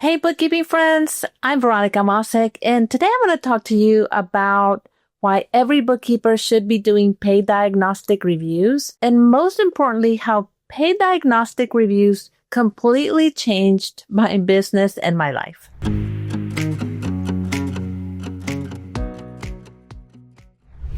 Hey, bookkeeping friends, I'm Veronica Wasek, and today I'm going to talk to you about why every bookkeeper should be doing paid diagnostic reviews, and most importantly, how paid diagnostic reviews completely changed my business and my life.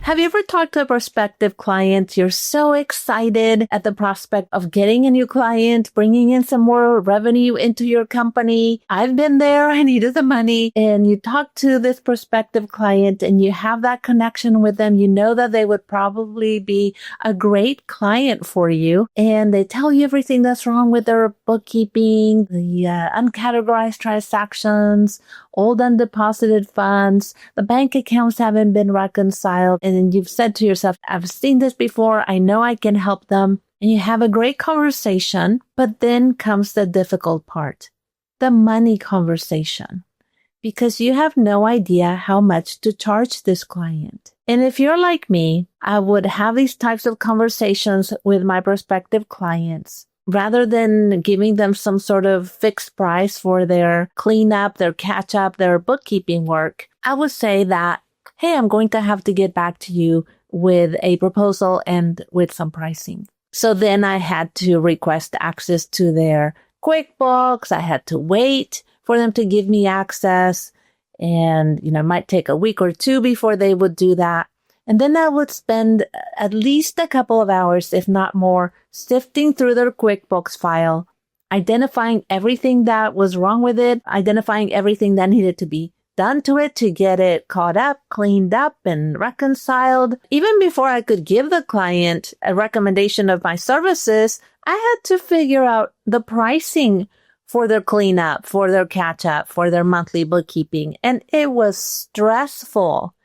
Have you ever talked to a prospective client? You're so excited at the prospect of getting a new client, bringing in some more revenue into your company. I've been there. I needed the money. And you talk to this prospective client and you have that connection with them. You know that they would probably be a great client for you. And they tell you everything that's wrong with their bookkeeping, the uncategorized transactions, old undeposited funds, the bank accounts haven't been reconciled. And you've said to yourself, I've seen this before. I know I can help them. And you have a great conversation, but then comes the difficult part, the money conversation, because you have no idea how much to charge this client. And if you're like me, I would have these types of conversations with my prospective clients. Rather than giving them some sort of fixed price for their cleanup, their catch up, their bookkeeping work, I would say that, hey, I'm going to have to get back to you with a proposal and with some pricing. So then I had to request access to their QuickBooks. I had to wait for them to give me access. And, it might take a week or two before they would do that. And then I would spend at least a couple of hours, if not more, sifting through their QuickBooks file, identifying everything that was wrong with it, identifying everything that needed to be done to it to get it caught up, cleaned up, and reconciled. Even before I could give the client a recommendation of my services, I had to figure out the pricing for their cleanup, for their catch up, for their monthly bookkeeping. And it was stressful.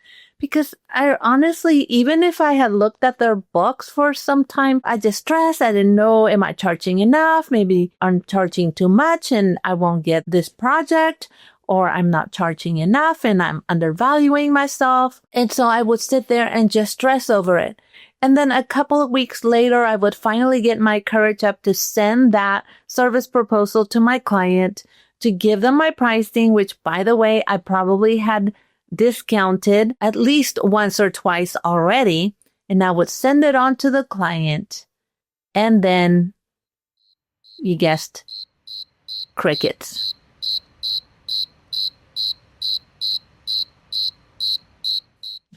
Because I honestly, even if I had looked at their books for some time, I just stressed. I didn't know, am I charging enough? Maybe I'm charging too much and I won't get this project, or I'm not charging enough and I'm undervaluing myself. And so I would sit there and just stress over it. And then a couple of weeks later, I would finally get my courage up to send that service proposal to my client to give them my pricing, which, by the way, I probably had discounted at least once or twice already, and I would send it on to the client, and then you guessed, crickets.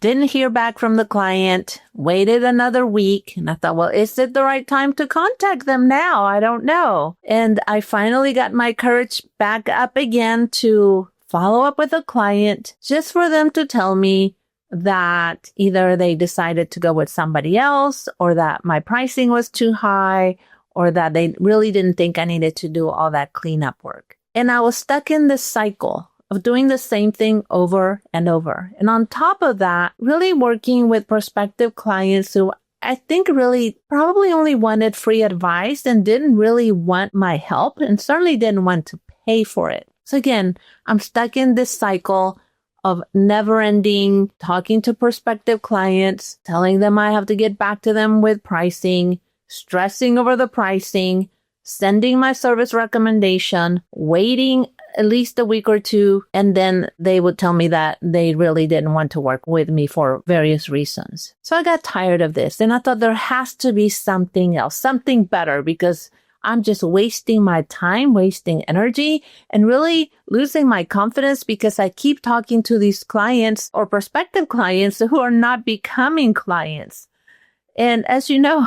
Didn't hear back from the client, waited another week, and I thought, well, is it the right time to contact them now? I don't know. And I finally got my courage back up again to follow up with a client just for them to tell me that either they decided to go with somebody else, or that my pricing was too high, or that they really didn't think I needed to do all that cleanup work. And I was stuck in this cycle of doing the same thing over and over. And on top of that, really working with prospective clients who I think really probably only wanted free advice and didn't really want my help, and certainly didn't want to pay for it. So again, I'm stuck in this cycle of never ending, talking to prospective clients, telling them I have to get back to them with pricing, stressing over the pricing, sending my service recommendation, waiting at least a week or two, and then they would tell me that they really didn't want to work with me for various reasons. So I got tired of this, and I thought there has to be something else, something better, because I'm just wasting my time, wasting energy, and really losing my confidence because I keep talking to these clients or prospective clients who are not becoming clients. And as you know,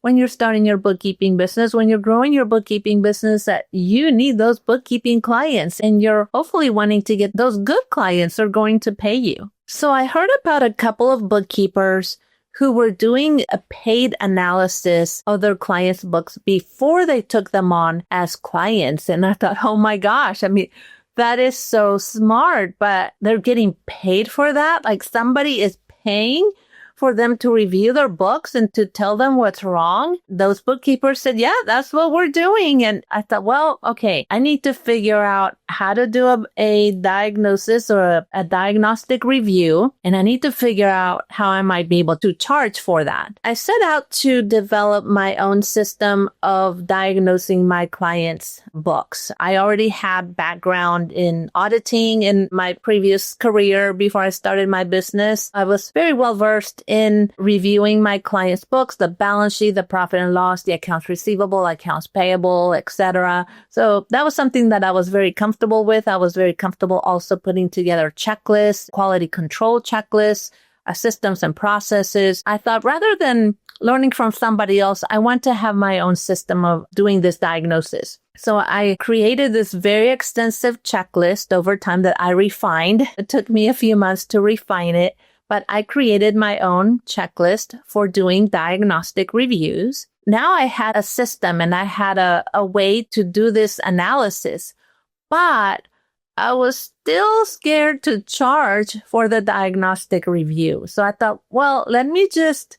when you're starting your bookkeeping business, when you're growing your bookkeeping business, that you need those bookkeeping clients, and you're hopefully wanting to get those good clients who are going to pay you. So I heard about a couple of bookkeepers who were doing a paid analysis of their clients' books before they took them on as clients. And I thought, oh my gosh, that is so smart, but they're getting paid for that. Like somebody is paying for them to review their books and to tell them what's wrong. Those bookkeepers said, yeah, that's what we're doing. And I thought, well, okay, I need to figure out how to do a diagnosis or a diagnostic review, and I need to figure out how I might be able to charge for that. I set out to develop my own system of diagnosing my clients' books. I already had background in auditing in my previous career before I started my business. I was very well versed in reviewing my clients' books, the balance sheet, the profit and loss, the accounts receivable, accounts payable, etc. So that was something that I was very comfortable with. I was very comfortable also putting together checklists, quality control checklists, systems and processes. I thought rather than learning from somebody else, I want to have my own system of doing this diagnosis. So I created this very extensive checklist over time that I refined. It took me a few months to refine it, but I created my own checklist for doing diagnostic reviews. Now I had a system and I had a way to do this analysis, but I was still scared to charge for the diagnostic review. So I thought, well, let me just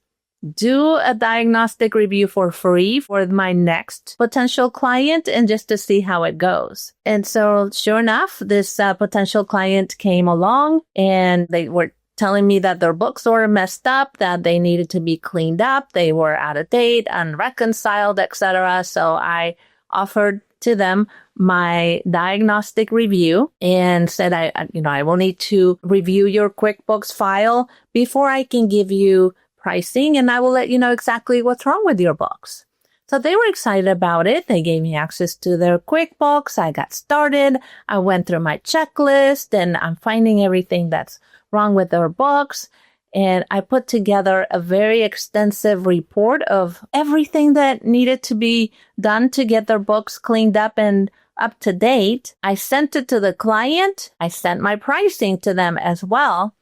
do a diagnostic review for free for my next potential client and just to see how it goes. And so sure enough, this potential client came along and they were telling me that their books were messed up, that they needed to be cleaned up, they were out of date, unreconciled, etc. So I offered to them my diagnostic review and said, I will need to review your QuickBooks file before I can give you pricing, and I will let you know exactly what's wrong with your books. So they were excited about it. They gave me access to their QuickBooks. I got started. I went through my checklist and I'm finding everything that's wrong with their books. And I put together a very extensive report of everything that needed to be done to get their books cleaned up and up to date. I sent it to the client. I sent my pricing to them as well.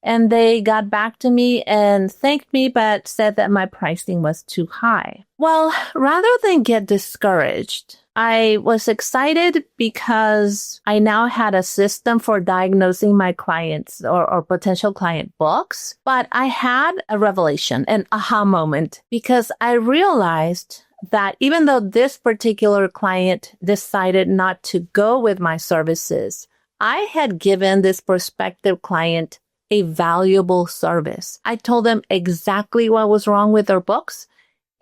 And they got back to me and thanked me, but said that my pricing was too high. Well, rather than get discouraged, I was excited because I now had a system for diagnosing my clients or potential client books. But I had a revelation, an aha moment, because I realized that even though this particular client decided not to go with my services, I had given this prospective client a valuable service. I told them exactly what was wrong with their books,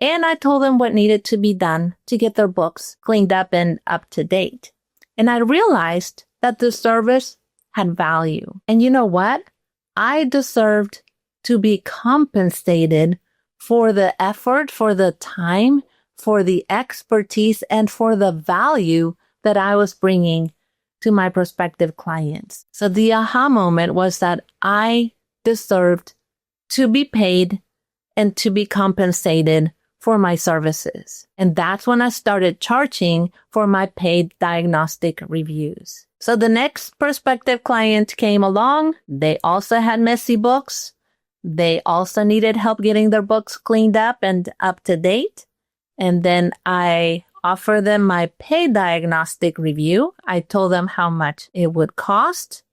and I told them what needed to be done to get their books cleaned up and up to date. And I realized that the service had value. And you know what? I deserved to be compensated for the effort, for the time, for the expertise, and for the value that I was bringing to my prospective clients. So the aha moment was that I deserved to be paid and to be compensated for my services. And that's when I started charging for my paid diagnostic reviews. So the next prospective client came along. They also had messy books. They also needed help getting their books cleaned up and up to date. And then I offer them my paid diagnostic review. I told them how much it would cost.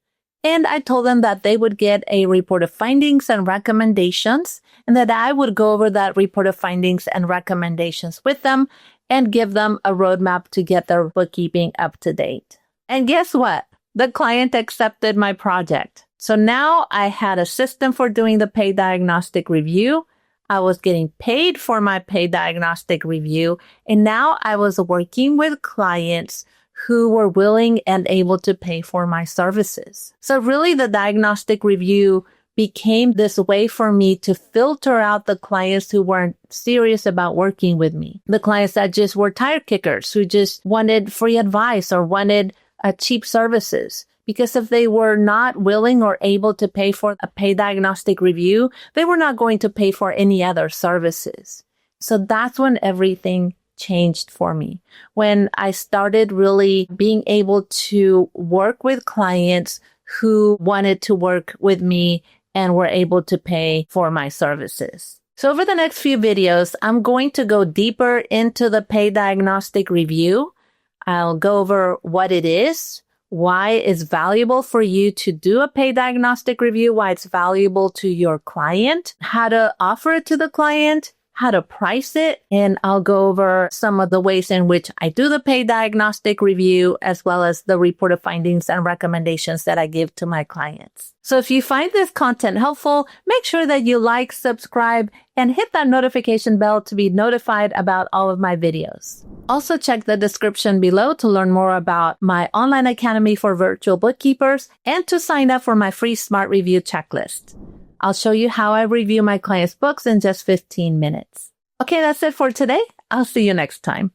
And I told them that they would get a report of findings and recommendations, and that I would go over that report of findings and recommendations with them and give them a roadmap to get their bookkeeping up to date. And guess what? The client accepted my project. So now I had a system for doing the paid diagnostic review. I was getting paid for my paid diagnostic review, and now I was working with clients who were willing and able to pay for my services. So really the diagnostic review became this way for me to filter out the clients who weren't serious about working with me. The clients that just were tire kickers, who just wanted free advice or wanted cheap services. Because if they were not willing or able to pay for a paid diagnostic review, they were not going to pay for any other services. So that's when everything changed for me. When I started really being able to work with clients who wanted to work with me and were able to pay for my services. So over the next few videos, I'm going to go deeper into the paid diagnostic review. I'll go over what it is, why it's valuable for you to do a paid diagnostic review, why it's valuable to your client, how to offer it to the client, how to price it, and I'll go over some of the ways in which I do the paid diagnostic review, as well as the report of findings and recommendations that I give to my clients. So if you find this content helpful, make sure that you like, subscribe, and hit that notification bell to be notified about all of my videos. Also check the description below to learn more about my online academy for virtual bookkeepers and to sign up for my free Smart Review checklist. I'll show you how I review my clients' books in just 15 minutes. Okay, that's it for today. I'll see you next time.